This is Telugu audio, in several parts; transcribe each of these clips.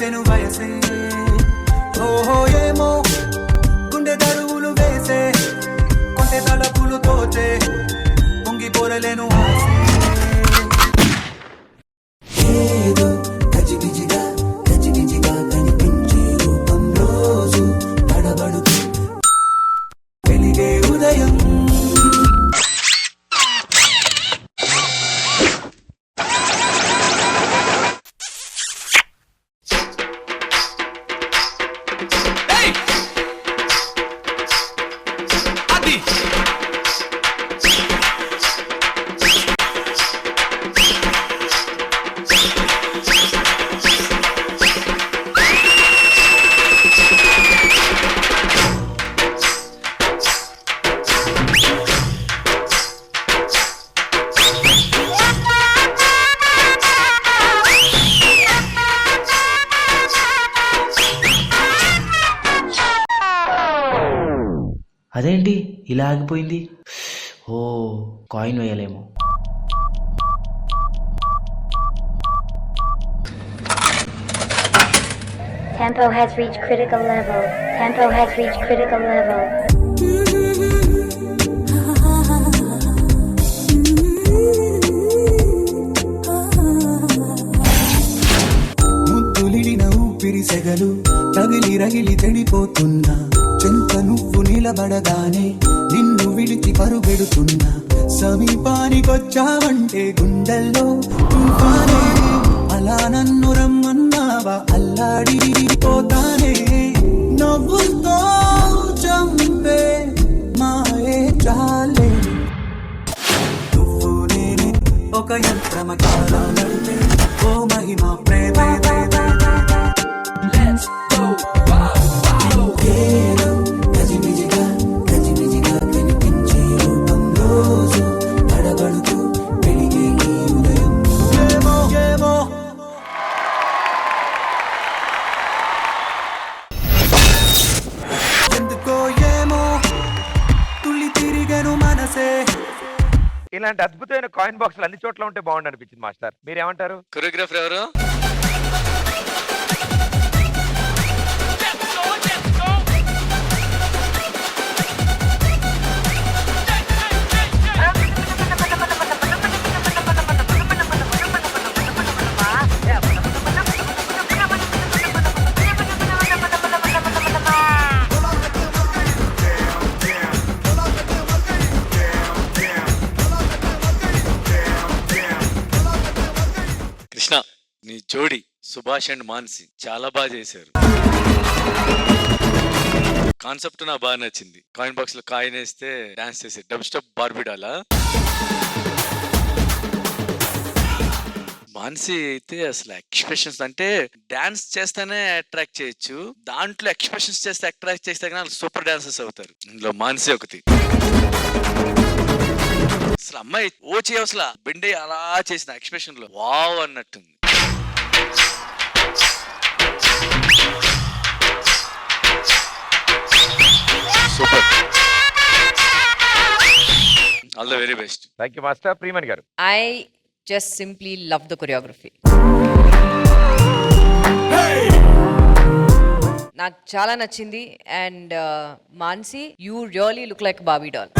తెలిసెను వయసే ఓహో ఏమో గుండె దరువులు వేసే కొంటె తలపులు తోచే పొంగి పొరలేను ఆసే ఏదో గజిబిజిగా గజిబిజిగా కనిపించే రూపం రోజు తడబడుతూ వెలిగే ఉదయం అదేంటి ఇలా ఆగిపోయింది? ఓ కాయిన్ వేయలేము. Tempo has reached critical level. Tempo has reached critical level. ముద్దులిడిన ఊపిరి సెగలు తగిలి రగిలి తెడిపోతున్నా చెంత నువ్వు నిలబడగానే నిన్ను విడిచి పరుగెడుతున్నా సమీపానికొచ్చావంటే గుండెల్లో తుఫానే అలా నన్ను రమ్మన్నావా అల్లాడిపోతానే నవ్వుతో చంపే మాయే చాలే నువ్వు నేనే ఒక యంత్రమకాలా నడిపే ఓ మహిమ ప్రేమ ఇలాంటి అద్భుతమైన కాయిన్ బాక్సులు అన్ని చోట్ల ఉంటే బాగుండు అనిపించింది మాస్టర్. మీరేమంటారు? కొరియోగ్రాఫర్ ఎవరు? నీ జోడి సుభాష్ అండ్ మాన్సి చాలా బాగా చేశారు. కాన్సెప్ట్ నాకు బాగా నచ్చింది. కాయిన్ బాక్స్ లో కాయిన్ వేస్తే డాన్స్ చేసే డబ్ స్టెప్ బార్బిడాలా. మాన్సి అయితే అసలు ఎక్స్ప్రెషన్స్ అంటే డాన్స్ చేస్తేనే అట్రాక్ట్ చేయొచ్చు, దాంట్లో ఎక్స్ప్రెషన్స్ చేస్తే అట్రాక్ట్ చేస్తే కానీ సూపర్ డాన్సర్స్ అవుతారు. ఇందులో మాన్సి ఒకటి. అసలు అమ్మాయి ఓ చేయవసలా బెండే అలా చేసిన ఎక్స్ప్రెషన్ లో వావ్ అన్నట్టుంది. Super. All the very best. Thank you master. Priyamani గారు. I just simply love the choreography. నాకు చాలా నచ్చింది. And Mansi, you really look like బాబీ డాల్.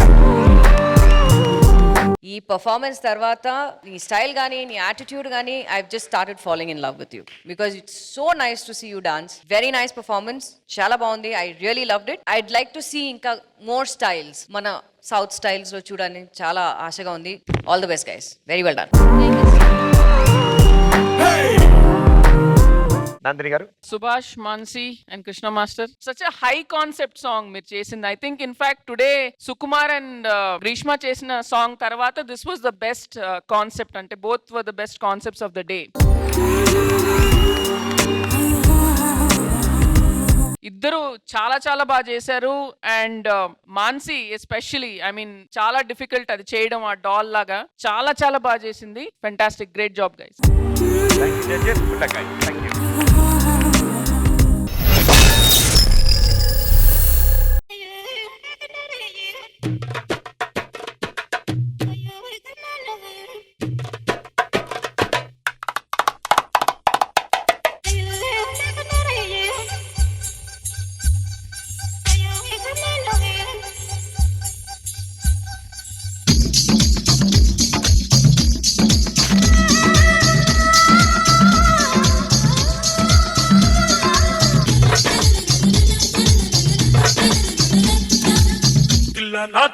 ఈ పర్ఫార్మెన్స్ తర్వాత నీ స్టైల్ కానీ నీ యాటిట్యూడ్ కానీ I just started following in love with you because it's so nice to see you dance. Very nice performance, చాలా బాగుంది. I really loved it. I'd like to see ఇంకా మోర్ స్టైల్స్, మన సౌత్ స్టైల్స్ లో చూడాలని చాలా ఆశగా ఉంది. All the best guys, very well done. Nandini గారు. Subhash, Mansi and Krishna master, such a high concept song మీరు చేసింది. I think in fact today Sukumar and Greeshma చేసిన సాంగ్ తర్వాత this was the best concept. అంటే both were the best concepts of the day. ఇద్దరు చాలా చాలా బాగా చేశారు. And Mansi especially, I mean చాలా డిఫికల్ట్ అది చేయడం, ఆ డాల్ లాగా చాలా చాలా బాగా చేసింది. Fantastic, great job guys.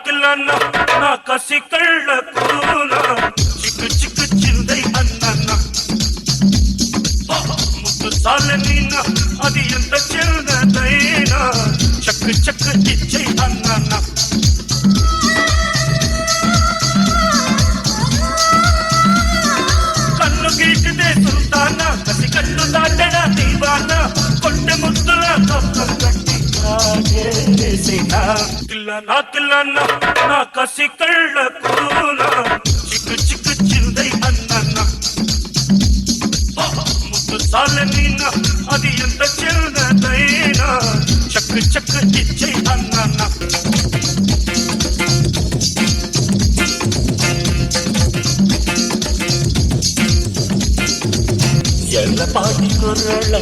కిల్ల నా కసి కళ్ళకు చిక్కు చిక్కు చిందై అన్న ముద్దు సాలనీనా అది ఎంత చిన్నదైనా చక్కు చక్కు ఇచ్చై అన్న కన్ను గీటితే సుల్తానా కసి కట్టు దాటడా దీవానా కొండ ముద్దుల కప్పం కట్టి కిల్ల నా కసి కళ్ళకు చిక్కు చిక్కు చిందై అన్న ముద్దు సాలనీనా అది ఎంత చిన్నదైనా చక్కు చక్కు ఇచ్చై అన్న ఎల్లపాటి కుర్రళ్ళ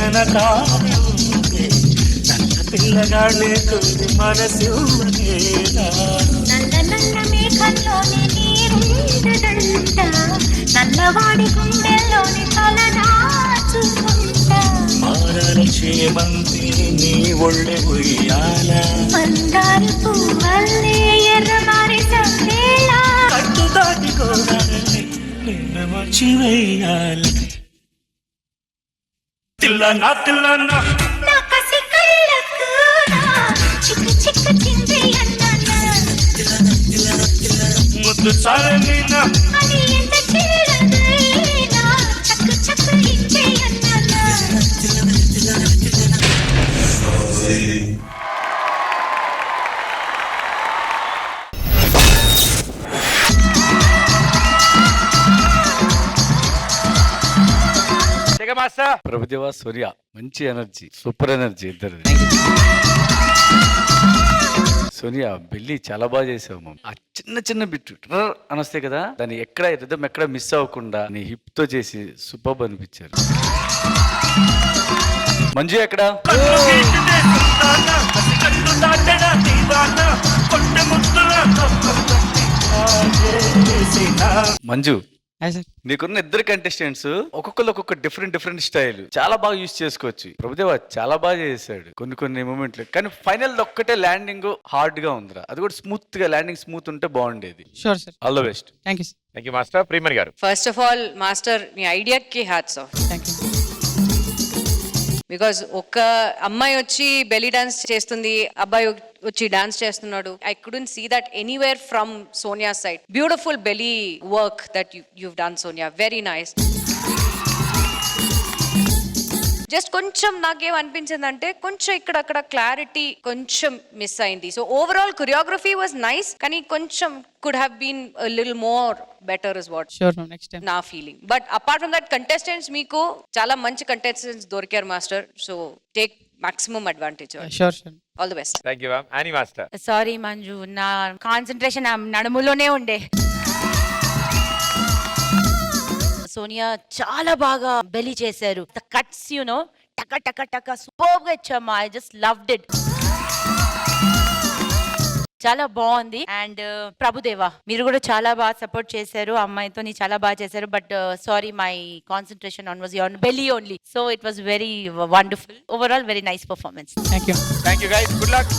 ఎనకాలే నల్ల పిల్లగాళ్ళే కొన్ని మనసు నల్ల నల్ల మేఘంలోని నీరుండదంట నల్లవాడి గుండెల్లోని తలనాచుకుంటా మారల చేమంతి నీ ఒళ్ళె ఉయ్యాల మందారు పువ్వల్లే ఎర్రమారి సందేలా కట్టు దాటికోదాలి నిన్న మంచి వేయాలి తిల్లనా నా కసి కళ్ళకు చిక్కు చిక్కు చింది అన్న ముద్దు సాలనీనా అది ఎంత చిన్నదైనా చక్కు చక్కు ఇచ్చే అన్న జగ మాస్టర్ ప్రభుదేవ సూర్య మంచి ఎనర్జీ సూపర్ ఎనర్జీ ఇద్దరు. సోనియా బెల్లి చాలా బాగా చేసావు మమ్మీ. ఆ చిన్న చిన్న బిట్ అని వస్తాయి కదా, దాన్ని ఎక్కడ రిథమ్ ఎక్కడ మిస్ అవ్వకుండా నీ హిప్ తో చేసి సూపర్ అనిపించారు. మంజు ఎక్కడ? మంజు నీకున్న ఇద్దరు కంటెస్టెంట్స్ ఒక్కొక్కరు ఒక్కొక్క డిఫరెంట్ స్టైల్ చాలా బాగా యూజ్ చేసుకోవచ్చు. ప్రభుదేవ చాలా బాగా చేశాడు కొన్ని మూమెంట్లు, కానీ ఫైనల్ ఒక్కటే ల్యాండింగ్ హార్డ్ గా ఉందిరా. అది కూడా స్మూత్ గా ల్యాండింగ్ స్మూత్ ఉంటే బాగుండేది. Sure sir, all the best. Thank you sir. Thank you master. ప్రీమర్ గారు ఫస్ట్ ఆఫ్ ఆల్ మాస్టర్ మీ ఐడియాకి hats off. Thank you. Because ఒక అమ్మాయి వచ్చి బెలీ డాన్స్ చేస్తుంది, అబ్బాయి వచ్చి డాన్స్ చేస్తున్నాడు. I couldn't see that anywhere from Sonia side. Beautiful belly work that you've done, Sonia. Very nice. Just కొంచెం నాకేమనిపించిందంటే కొంచెం ఇక్కడక్కడ క్లారిటీ కొంచెం మిస్ అయింది. So overall choreography was nice, కానీ కొంచెం could have been little more better is what sure next time నా ఫీలింగ్. But apart from that contestants మీకు చాలా మంచి కంటెస్టెంట్స్ దొరికారు master. So take maximum advantage. Sure all the best. Thank you ma'am. Annie master sorry Manju, నా కాన్సన్ట్రేషన్ నడుములోనే ఉండే. సోనియా చాలా బాగా బెలి చేశారు. ద కట్స్ టక టక టక సూపర్ గా ఇచ్చామ్మా. I just loved it. చాలా బాగుంది. అండ్ ప్రభుదేవా మీరు కూడా చాలా బాగా సపోర్ట్ చేశారు, అమ్మాయితో చాలా బాగా చేశారు. But sorry, my concentration on was on belly only. So it was very wonderful. Overall very nice performance. Thank you. Thank you guys. Good luck.